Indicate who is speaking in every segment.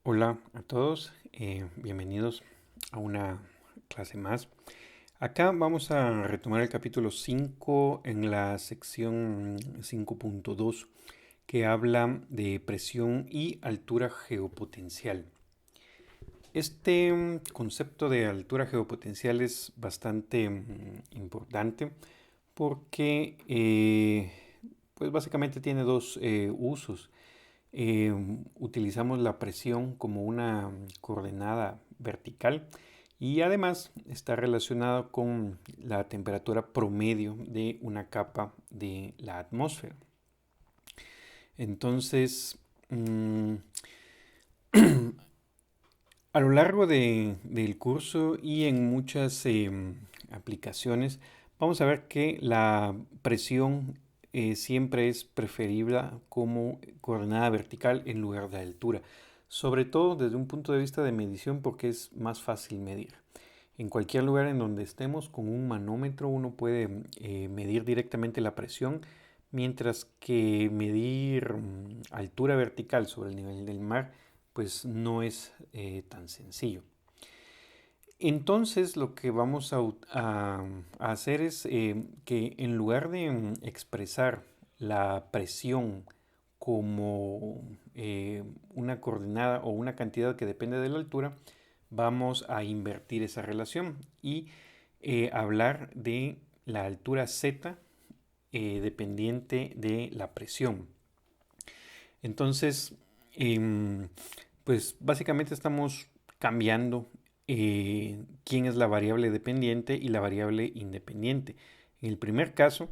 Speaker 1: Hola a todos, bienvenidos a una clase más. Acá vamos a retomar el capítulo 5 en la sección 5.2 que habla de presión y altura geopotencial. Este concepto de altura geopotencial es bastante importante porque pues básicamente tiene dos usos. Utilizamos la presión como una coordenada vertical y además está relacionado con la temperatura promedio de una capa de la atmósfera. Entonces, a lo largo del curso y en muchas aplicaciones, vamos a ver que la presión siempre es preferible como coordenada vertical en lugar de altura, sobre todo desde un punto de vista de medición porque es más fácil medir. En cualquier lugar en donde estemos con un manómetro uno puede medir directamente la presión, mientras que medir altura vertical sobre el nivel del mar pues no es tan sencillo. Entonces lo que vamos a hacer es que en lugar de expresar la presión como una coordenada o una cantidad que depende de la altura, vamos a invertir esa relación y hablar de la altura Z dependiente de la presión. Entonces, pues básicamente estamos cambiando quién es la variable dependiente y la variable independiente. En el primer caso,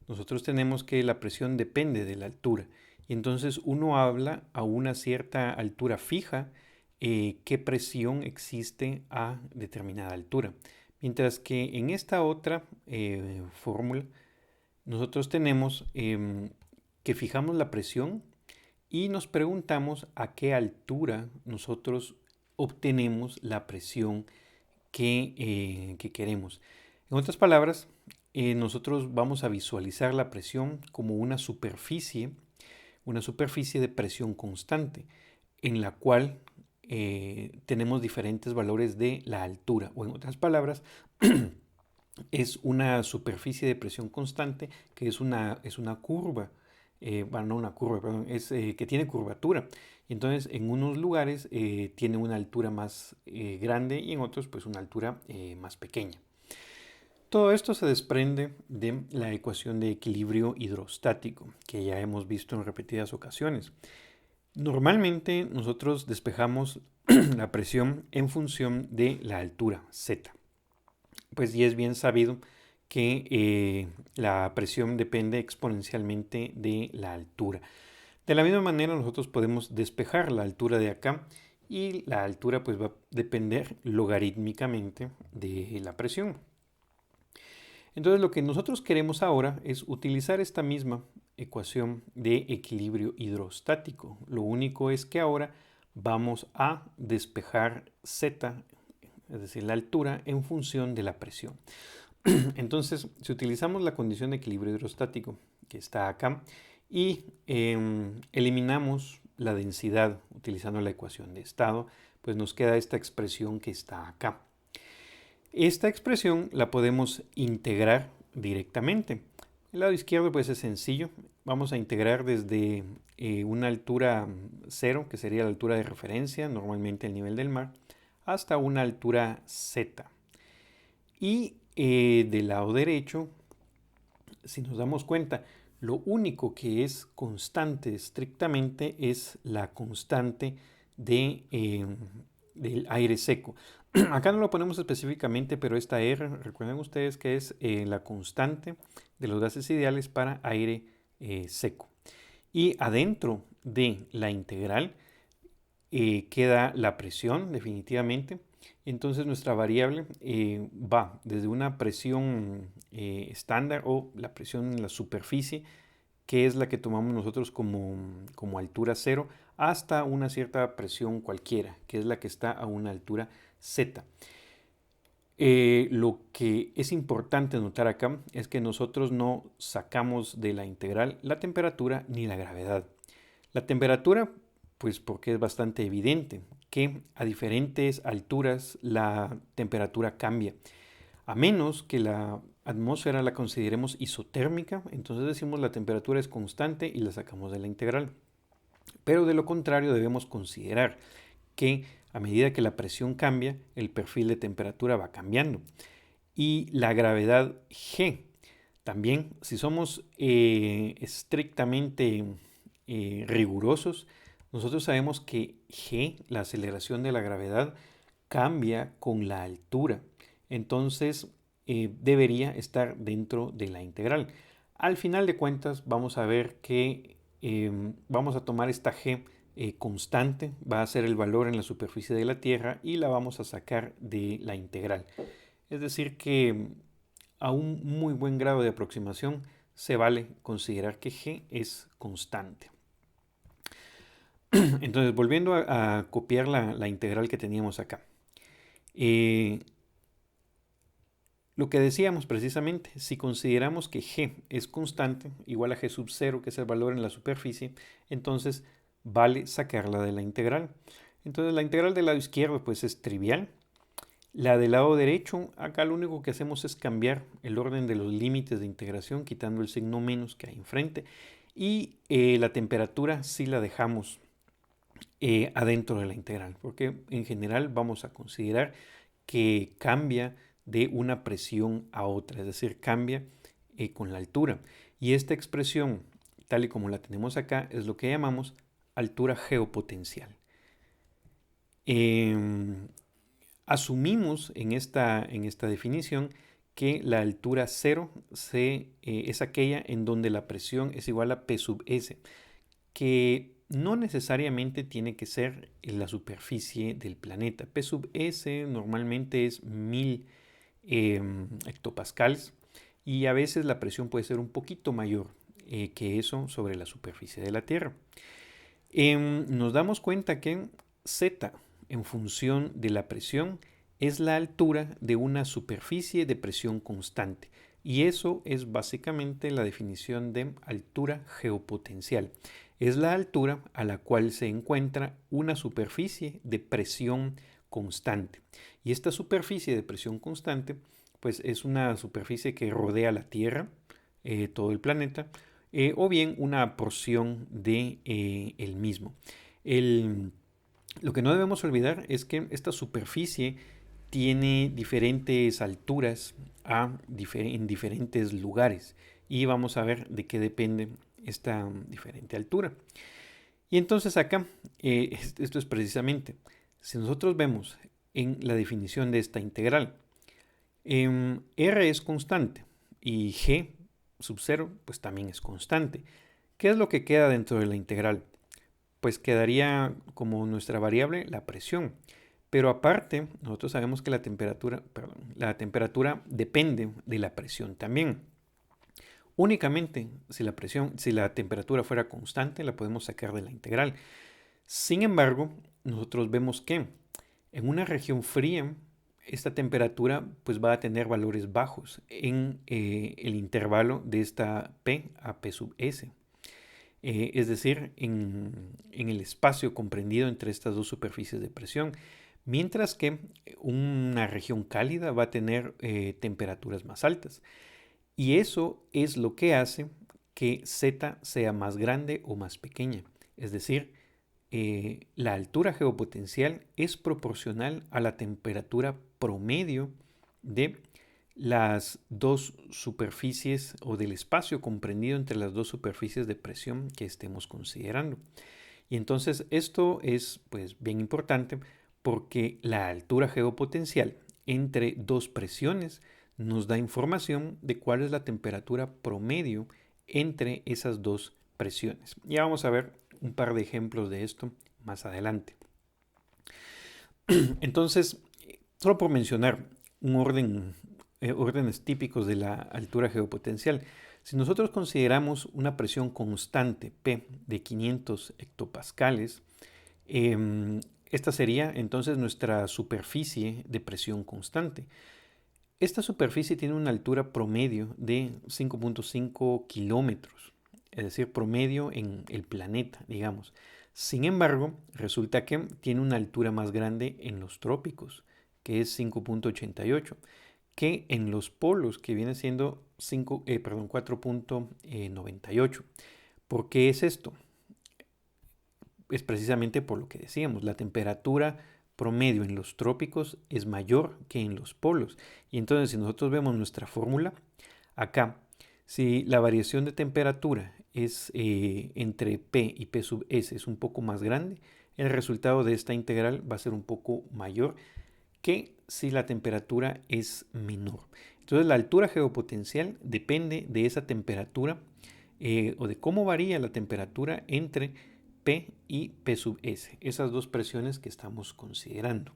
Speaker 1: nosotros tenemos que la presión depende de la altura. Y entonces uno habla a una cierta altura fija qué presión existe a determinada altura. Mientras que en esta otra fórmula, nosotros tenemos que fijamos la presión y nos preguntamos a qué altura nosotros obtenemos la presión que queremos. En otras palabras, nosotros vamos a visualizar la presión como una superficie de presión constante, en la cual tenemos diferentes valores de la altura, o en otras palabras, es una superficie de presión constante que es una curva, bueno, no una curva, perdón, es que tiene curvatura. Y entonces en unos lugares tiene una altura más grande y en otros pues una altura más pequeña. Todo esto se desprende de la ecuación de equilibrio hidrostático que ya hemos visto en repetidas ocasiones. Normalmente nosotros despejamos la presión en función de la altura Z. Pues y es bien sabido que la presión depende exponencialmente de la altura. De la misma manera nosotros podemos despejar la altura de acá y la altura pues va a depender logarítmicamente de la presión. Entonces lo que nosotros queremos ahora es utilizar esta misma ecuación de equilibrio hidrostático. Lo único es que ahora vamos a despejar Z, es decir, la altura, en función de la presión. Entonces, si utilizamos la condición de equilibrio hidrostático que está acá y eliminamos la densidad utilizando la ecuación de estado, pues nos queda esta expresión que está acá. Esta expresión la podemos integrar directamente. El lado izquierdo pues es sencillo. Vamos a integrar desde una altura 0, que sería la altura de referencia, normalmente el nivel del mar, hasta una altura z. Y del lado derecho, si nos damos cuenta, lo único que es constante estrictamente es la constante del aire seco. Acá no lo ponemos específicamente, pero esta R, recuerden ustedes que es la constante de los gases ideales para aire seco. Y adentro de la integral queda la presión, definitivamente. Entonces nuestra variable va desde una presión estándar o la presión en la superficie, que es la que tomamos nosotros como altura cero, hasta una cierta presión cualquiera, que es la que está a una altura z. Lo que es importante notar acá es que nosotros no sacamos de la integral la temperatura ni la gravedad. La temperatura, pues porque es bastante evidente que a diferentes alturas la temperatura cambia. A menos que la atmósfera la consideremos isotérmica, entonces decimos la temperatura es constante y la sacamos de la integral. Pero de lo contrario debemos considerar que a medida que la presión cambia, el perfil de temperatura va cambiando. Y la gravedad G. También, si somos estrictamente rigurosos, nosotros sabemos que G, la aceleración de la gravedad, cambia con la altura. Entonces, debería estar dentro de la integral. Al final de cuentas, vamos a ver que vamos a tomar esta G constante, va a ser el valor en la superficie de la Tierra y la vamos a sacar de la integral. Es decir que a un muy buen grado de aproximación se vale considerar que G es constante. Entonces, volviendo a copiar la integral que teníamos acá. Lo que decíamos precisamente, si consideramos que G es constante, igual a G sub 0, que es el valor en la superficie, entonces vale sacarla de la integral. Entonces la integral del lado izquierdo pues es trivial. La del lado derecho, acá lo único que hacemos es cambiar el orden de los límites de integración, quitando el signo menos que hay enfrente. Y la temperatura sí la dejamos adentro de la integral, porque en general vamos a considerar que cambia de una presión a otra, es decir, cambia con la altura. Y esta expresión, tal y como la tenemos acá, es lo que llamamos altura geopotencial. Asumimos en esta definición que la altura 0 es aquella en donde la presión es igual a P sub S, que no necesariamente tiene que ser en la superficie del planeta. P sub S normalmente es 1000 hectopascales y a veces la presión puede ser un poquito mayor que eso sobre la superficie de la Tierra. Nos damos cuenta que Z en función de la presión es la altura de una superficie de presión constante. Y eso es básicamente la definición de altura geopotencial. Es la altura a la cual se encuentra una superficie de presión constante. Y esta superficie de presión constante, pues es una superficie que rodea la Tierra, todo el planeta, o bien una porción de el mismo. Lo que no debemos olvidar es que esta superficie tiene diferentes alturas en diferentes lugares y vamos a ver de qué depende esta diferente altura. Y entonces acá, esto es precisamente, si nosotros vemos en la definición de esta integral, R es constante y G sub 0 pues también es constante. ¿Qué es lo que queda dentro de la integral? Pues quedaría como nuestra variable la presión. Pero aparte, nosotros sabemos que la temperatura depende de la presión también. Únicamente si la temperatura fuera constante, la podemos sacar de la integral. Sin embargo, nosotros vemos que en una región fría, esta temperatura pues va a tener valores bajos en el intervalo de esta P a P sub S. Es decir, en el espacio comprendido entre estas dos superficies de presión. Mientras que una región cálida va a tener temperaturas más altas. Y eso es lo que hace que Z sea más grande o más pequeña. Es decir, la altura geopotencial es proporcional a la temperatura promedio de las dos superficies o del espacio comprendido entre las dos superficies de presión que estemos considerando. Y entonces esto es pues bien importante porque la altura geopotencial entre dos presiones nos da información de cuál es la temperatura promedio entre esas dos presiones. Ya vamos a ver un par de ejemplos de esto más adelante. Entonces, solo por mencionar órdenes típicos de la altura geopotencial, si nosotros consideramos una presión constante P de 500 hectopascales, esta sería entonces nuestra superficie de presión constante. Esta superficie tiene una altura promedio de 5.5 kilómetros, es decir, promedio en el planeta, digamos. Sin embargo, resulta que tiene una altura más grande en los trópicos, que es 5.88, que en los polos, que viene siendo 4.98. ¿Por qué es esto? Es precisamente por lo que decíamos, la temperatura promedio en los trópicos es mayor que en los polos. Y entonces, si nosotros vemos nuestra fórmula, acá, si la variación de temperatura es entre P y P sub S es un poco más grande, el resultado de esta integral va a ser un poco mayor que si la temperatura es menor. Entonces, la altura geopotencial depende de esa temperatura o de cómo varía la temperatura entre P y P sub S, esas dos presiones que estamos considerando.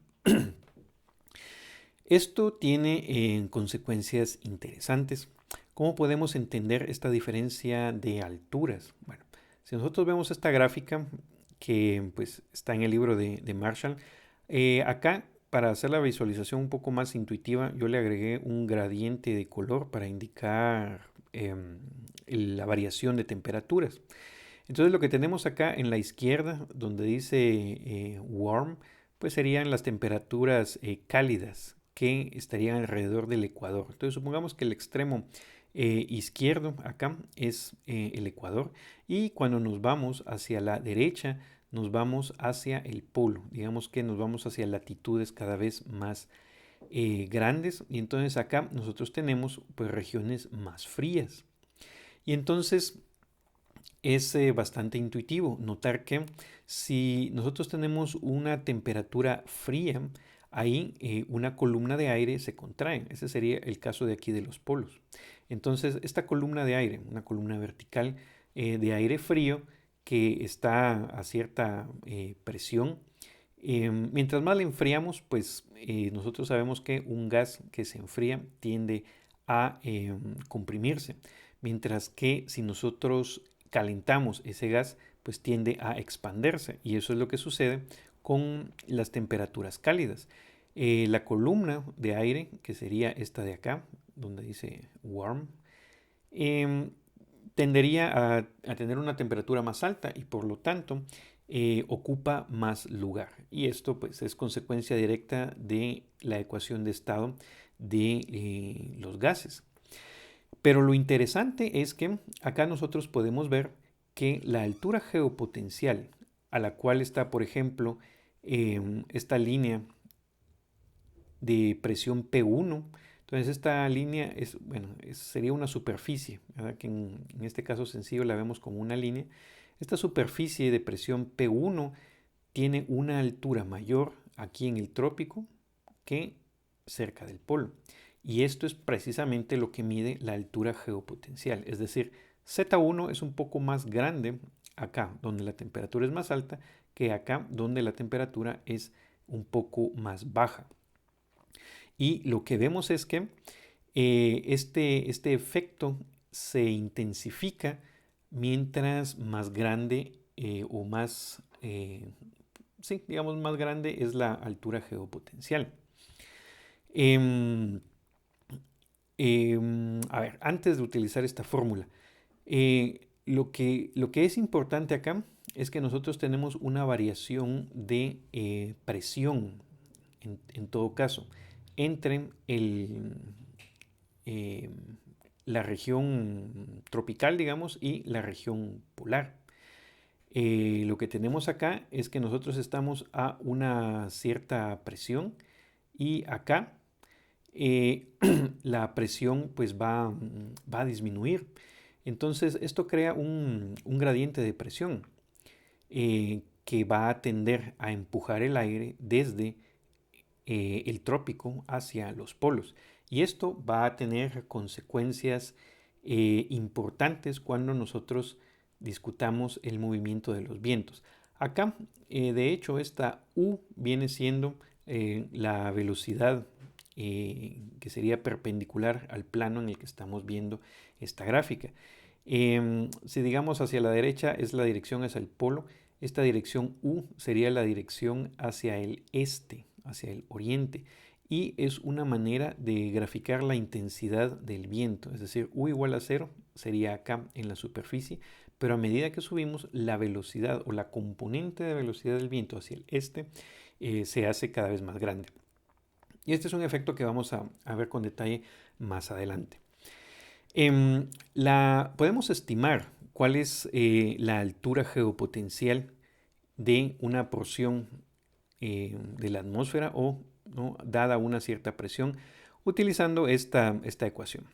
Speaker 1: Esto tiene consecuencias interesantes. ¿Cómo podemos entender esta diferencia de alturas? Bueno, si nosotros vemos esta gráfica que pues, está en el libro de Marshall, acá para hacer la visualización un poco más intuitiva, yo le agregué un gradiente de color para indicar la variación de temperaturas. Entonces lo que tenemos acá en la izquierda, donde dice warm, pues serían las temperaturas cálidas que estarían alrededor del ecuador. Entonces supongamos que el extremo izquierdo acá es el ecuador y cuando nos vamos hacia la derecha nos vamos hacia el polo. Digamos que nos vamos hacia latitudes cada vez más grandes y entonces acá nosotros tenemos pues regiones más frías. Y entonces es bastante intuitivo notar que si nosotros tenemos una temperatura fría, ahí una columna de aire se contrae. Ese sería el caso de aquí de los polos. Entonces, esta columna de aire, una columna vertical de aire frío que está a cierta presión, mientras más le enfriamos, pues nosotros sabemos que un gas que se enfría tiende a comprimirse, mientras que si nosotros calentamos ese gas, pues tiende a expandirse y eso es lo que sucede con las temperaturas cálidas. La columna de aire, que sería esta de acá, donde dice warm, tendería a tener una temperatura más alta y por lo tanto ocupa más lugar. Y esto pues es consecuencia directa de la ecuación de estado de los gases. Pero lo interesante es que acá nosotros podemos ver que la altura geopotencial a la cual está, por ejemplo, esta línea de presión P1, entonces esta línea es, bueno, sería una superficie, ¿verdad? Que en este caso sencillo la vemos como una línea. Esta superficie de presión P1 tiene una altura mayor aquí en el trópico que cerca del polo. Y esto es precisamente lo que mide la altura geopotencial. Es decir, Z1 es un poco más grande acá, donde la temperatura es más alta, que acá, donde la temperatura es un poco más baja. Y lo que vemos es que este efecto se intensifica mientras más grande o más, sí, digamos más grande es la altura geopotencial. A ver, antes de utilizar esta fórmula, lo que es importante acá es que nosotros tenemos una variación de presión, en todo caso, entre eh, la región tropical, digamos, y la región polar. Lo que tenemos acá es que nosotros estamos a una cierta presión y acá la presión pues va a disminuir. Entonces esto crea un gradiente de presión que va a tender a empujar el aire desde el trópico hacia los polos. Y esto va a tener consecuencias importantes cuando nosotros discutamos el movimiento de los vientos. Acá, de hecho, esta U viene siendo la velocidad que sería perpendicular al plano en el que estamos viendo esta gráfica. Si digamos hacia la derecha es la dirección hacia el polo, esta dirección U sería la dirección hacia el este, hacia el oriente, y es una manera de graficar la intensidad del viento, es decir, U igual a 0 sería acá en la superficie, pero a medida que subimos, la velocidad o la componente de velocidad del viento hacia el este se hace cada vez más grande. Y este es un efecto que vamos a ver con detalle más adelante. Podemos estimar cuál es la altura geopotencial de una porción de la atmósfera o, ¿no?, dada una cierta presión utilizando esta ecuación.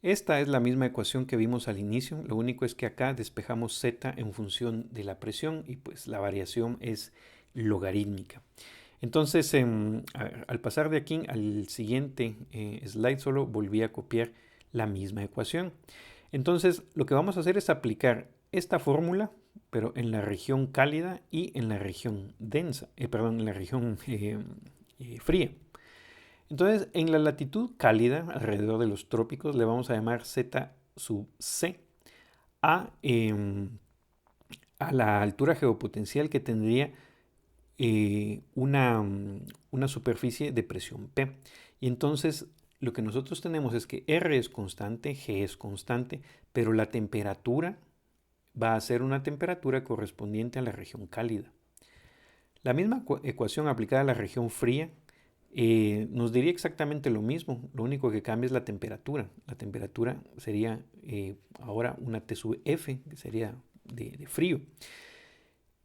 Speaker 1: Esta es la misma ecuación que vimos al inicio, lo único es que acá despejamos z en función de la presión y pues la variación es logarítmica. Entonces, al pasar de aquí al siguiente slide, solo volví a copiar la misma ecuación. Entonces, lo que vamos a hacer es aplicar esta fórmula, pero en la región cálida y en la región densa, en la región fría. Entonces, en la latitud cálida, alrededor de los trópicos, le vamos a llamar Z sub C a la altura geopotencial que tendría una superficie de presión P. Y entonces lo que nosotros tenemos es que R es constante, G es constante, pero la temperatura va a ser una temperatura correspondiente a la región cálida. La misma ecuación aplicada a la región fría nos diría exactamente lo mismo, lo único que cambia es la temperatura. La temperatura sería ahora una T sub F, que sería de frío.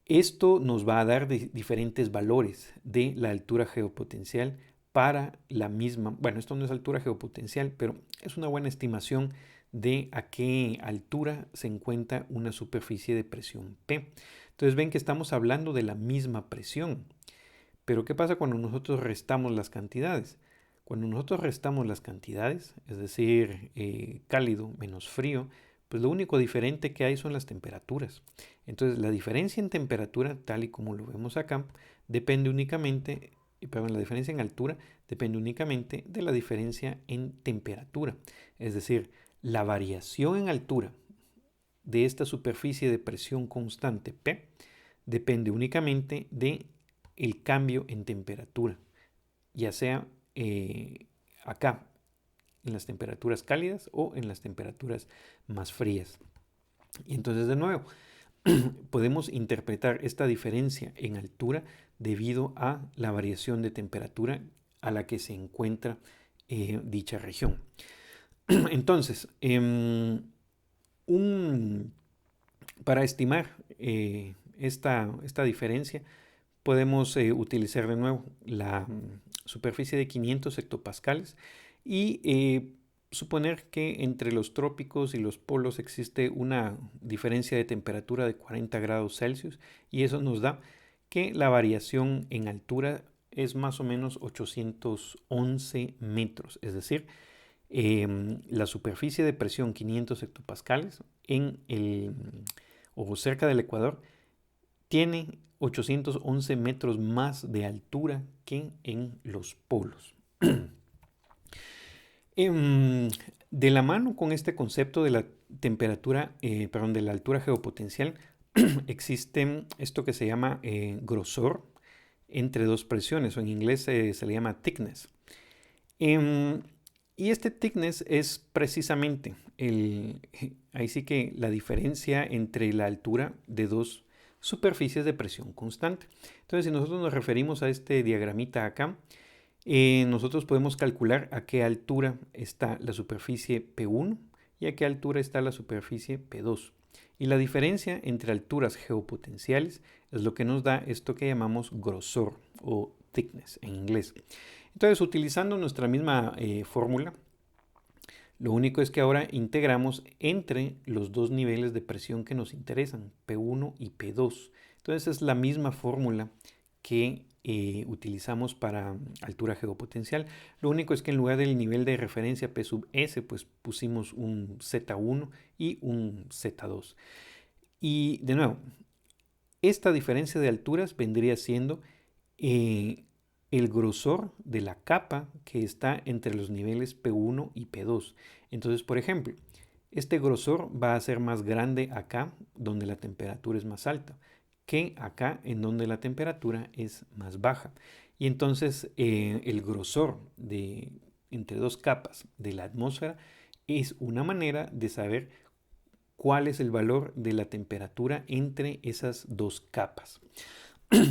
Speaker 1: Esto nos va a dar diferentes valores de la altura geopotencial para la misma, bueno, esto no es altura geopotencial, pero es una buena estimación de a qué altura se encuentra una superficie de presión P. Entonces ven que estamos hablando de la misma presión. Pero ¿qué pasa cuando nosotros restamos las cantidades? Cuando nosotros restamos las cantidades, es decir, cálido menos frío, pues lo único diferente que hay son las temperaturas. Entonces la diferencia en temperatura, tal y como lo vemos acá, depende únicamente, la diferencia en altura depende únicamente de la diferencia en temperatura. Es decir, la variación en altura de esta superficie de presión constante P depende únicamente de el cambio en temperatura, ya sea acá en las temperaturas cálidas o en las temperaturas más frías. Y entonces de nuevo podemos interpretar esta diferencia en altura debido a la variación de temperatura a la que se encuentra dicha región. Entonces, para estimar esta diferencia, podemos utilizar de nuevo la superficie de 500 hectopascales y suponer que entre los trópicos y los polos existe una diferencia de temperatura de 40 grados Celsius y eso nos da que la variación en altura es más o menos 811 metros, es decir, la superficie de presión 500 hectopascales o cerca del Ecuador tiene 811 metros más de altura que en los polos. De la mano con este concepto de la temperatura, de la altura geopotencial, existe esto que se llama grosor entre dos presiones, o en inglés se le llama thickness. Y este thickness es precisamente ahí sí que la diferencia entre la altura de dos superficies de presión constante. Entonces, si nosotros nos referimos a este diagramita acá, nosotros podemos calcular a qué altura está la superficie P1 y a qué altura está la superficie P2. Y la diferencia entre alturas geopotenciales es lo que nos da esto que llamamos grosor o thickness en inglés. Entonces, utilizando nuestra misma fórmula, lo único es que ahora integramos entre los dos niveles de presión que nos interesan, P1 y P2. Entonces es la misma fórmula que utilizamos para altura geopotencial. Lo único es que en lugar del nivel de referencia P sub S, pues pusimos un Z1 y un Z2. Y de nuevo, esta diferencia de alturas vendría siendo el grosor de la capa que está entre los niveles P1 y P2. Entonces, por ejemplo, este grosor va a ser más grande acá, donde la temperatura es más alta, que acá, en donde la temperatura es más baja. Y entonces, el grosor entre dos capas de la atmósfera es una manera de saber cuál es el valor de la temperatura entre esas dos capas.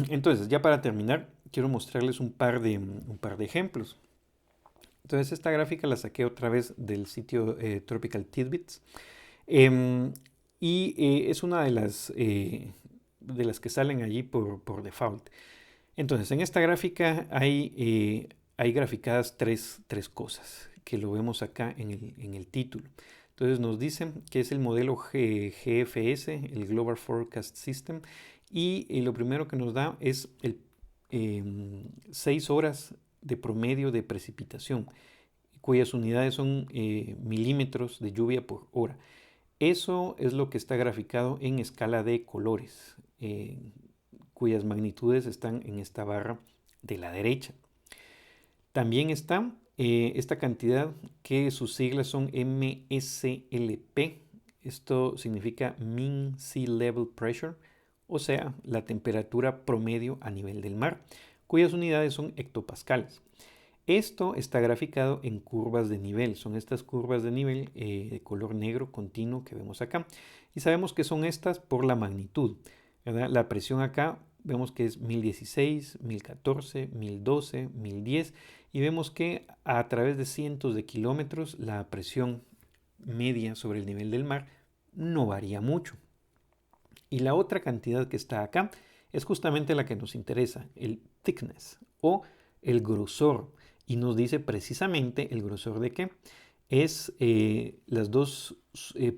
Speaker 1: Entonces, ya para terminar, quiero mostrarles un par de ejemplos. Entonces, esta gráfica la saqué otra vez del sitio Tropical Tidbits. Es una de las que salen allí por default. Entonces, en esta gráfica hay graficadas tres cosas, que lo vemos acá en el título. Entonces nos dicen que es el modelo GFS, el Global Forecast System, y lo primero que nos da es 6 horas de promedio de precipitación, cuyas unidades son milímetros de lluvia por hora. Eso es lo que está graficado en escala de colores, cuyas magnitudes están en esta barra de la derecha. También está esta cantidad que sus siglas son MSLP. Esto significa Mean Sea Level Pressure, o sea, la temperatura promedio a nivel del mar, cuyas unidades son hectopascales. Esto está graficado en curvas de nivel. Son estas curvas de nivel de color negro continuo que vemos acá. Y sabemos que son estas por la magnitud, ¿verdad? La presión acá vemos que es 1016, 1014, 1012, 1010. Y vemos que a través de cientos de kilómetros la presión media sobre el nivel del mar no varía mucho. Y la otra cantidad que está acá es justamente la que nos interesa, el thickness o el grosor. Y nos dice precisamente el grosor de qué. Las dos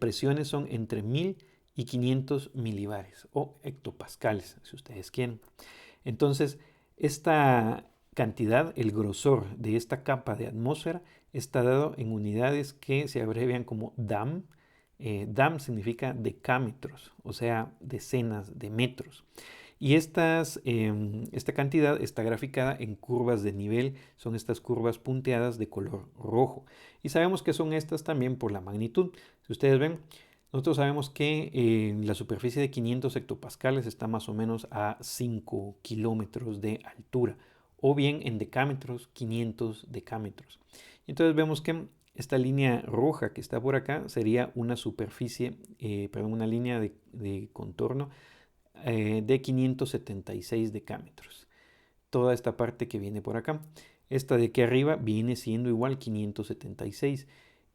Speaker 1: presiones son entre 1000 y 500 milibares o hectopascales, si ustedes quieren. Entonces, esta cantidad, el grosor de esta capa de atmósfera, está dado en unidades que se abrevian como DAM. DAM significa decámetros, o sea, decenas de metros. Y esta cantidad está graficada en curvas de nivel, son estas curvas punteadas de color rojo. Y sabemos que son estas también por la magnitud. Si ustedes ven, nosotros sabemos que la superficie de 500 hectopascales está más o menos a 5 kilómetros de altura, o bien en decámetros, 500 decámetros. Entonces vemos que esta línea roja que está por acá sería una superficie, una línea de contorno de 576 decámetros. Toda esta parte que viene por acá. Esta de aquí arriba viene siendo igual 576.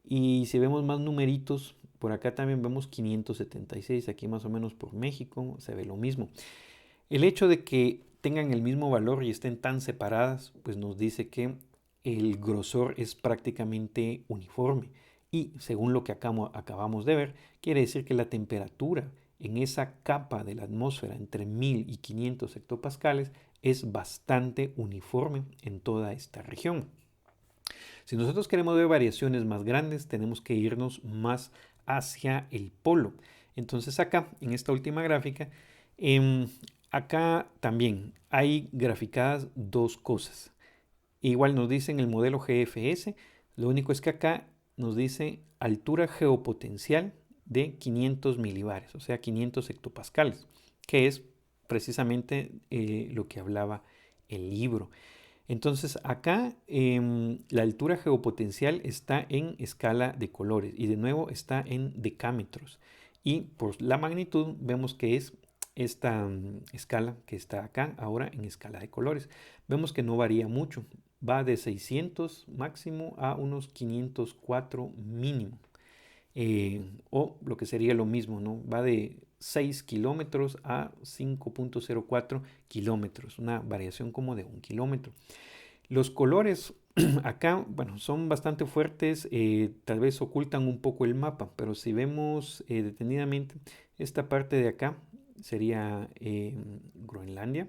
Speaker 1: Y si vemos más numeritos, por acá también vemos 576. Aquí más o menos por México se ve lo mismo. El hecho de que tengan el mismo valor y estén tan separadas, pues nos dice que el grosor es prácticamente uniforme. Y según lo que acabamos de ver, quiere decir que la temperatura en esa capa de la atmósfera entre 1000 y 500 hectopascales es bastante uniforme en toda esta región. Si nosotros queremos ver variaciones más grandes, tenemos que irnos más hacia el polo. Entonces acá, en esta última gráfica, acá también hay graficadas dos cosas. Igual nos dicen el modelo GFS, lo único es que acá nos dice altura geopotencial de 500 milibares, o sea 500 hectopascales, que es precisamente lo que hablaba el libro. Entonces acá la altura geopotencial está en escala de colores y de nuevo está en decámetros. Y por la magnitud vemos que es esta escala que está acá ahora en escala de colores. Vemos que no varía mucho, va de 600 máximo a unos 504 mínimo. O lo que sería lo mismo, ¿no? Va de 6 kilómetros a 5.04 kilómetros, una variación como de 1 kilómetro. Los colores acá, bueno, son bastante fuertes, tal vez ocultan un poco el mapa, pero si vemos detenidamente, esta parte de acá sería Groenlandia,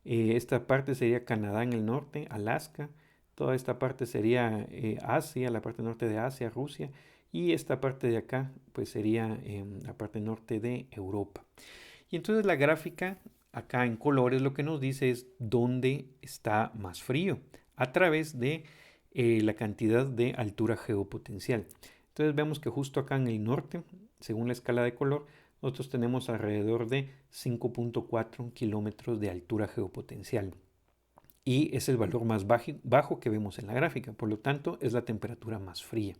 Speaker 1: esta parte sería Canadá en el norte, Alaska, toda esta parte sería Asia, la parte norte de Asia, Rusia, y esta parte de acá pues sería la parte norte de Europa. Y entonces la gráfica acá en colores lo que nos dice es dónde está más frío a través de la cantidad de altura geopotencial. Entonces vemos que justo acá en el norte, según la escala de color, nosotros tenemos alrededor de 5.4 kilómetros de altura geopotencial. Y es el valor más bajo que vemos en la gráfica, por lo tanto es la temperatura más fría.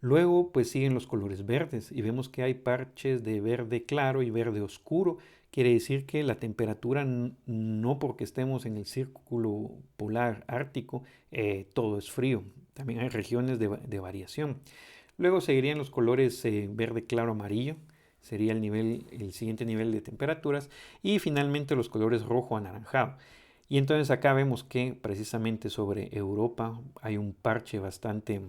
Speaker 1: Luego pues siguen los colores verdes y vemos que hay parches de verde claro y verde oscuro. Quiere decir que la temperatura, no porque estemos en el círculo polar ártico, todo es frío. También hay regiones de variación. Luego seguirían los colores verde claro amarillo, sería el siguiente nivel de temperaturas. Y finalmente los colores rojo anaranjado. Y entonces acá vemos que precisamente sobre Europa hay un parche bastante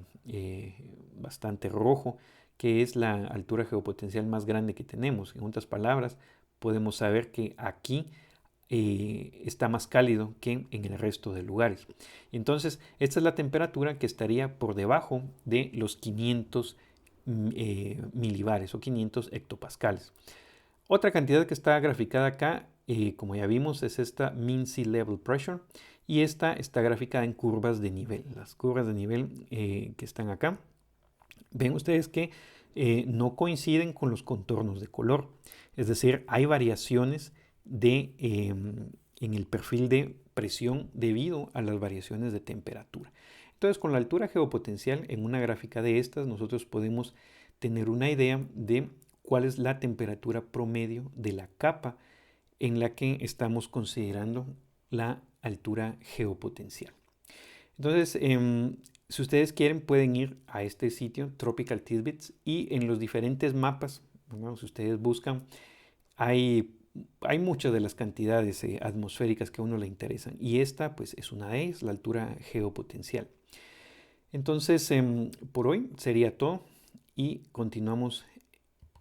Speaker 1: rojo, que es la altura geopotencial más grande que tenemos. En otras palabras, podemos saber que aquí está más cálido que en el resto de lugares. Entonces, esta es la temperatura que estaría por debajo de los 500 milibares o 500 hectopascales. Otra cantidad que está graficada acá, como ya vimos, es esta Mean Sea Level Pressure, y esta está graficada en curvas de nivel. Las curvas de nivel que están acá, ven ustedes que no coinciden con los contornos de color. Es decir, hay variaciones en el perfil de presión debido a las variaciones de temperatura. Entonces, con la altura geopotencial en una gráfica de estas, nosotros podemos tener una idea de cuál es la temperatura promedio de la capa en la que estamos considerando la altura geopotencial. Entonces, si ustedes quieren, pueden ir a este sitio, Tropical Tidbits, y en los diferentes mapas, ¿no? Si ustedes buscan, hay muchas de las cantidades atmosféricas que a uno le interesan. Y esta, pues, es una de ellas, la altura geopotencial. Entonces, por hoy sería todo y continuamos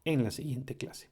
Speaker 1: en la siguiente clase.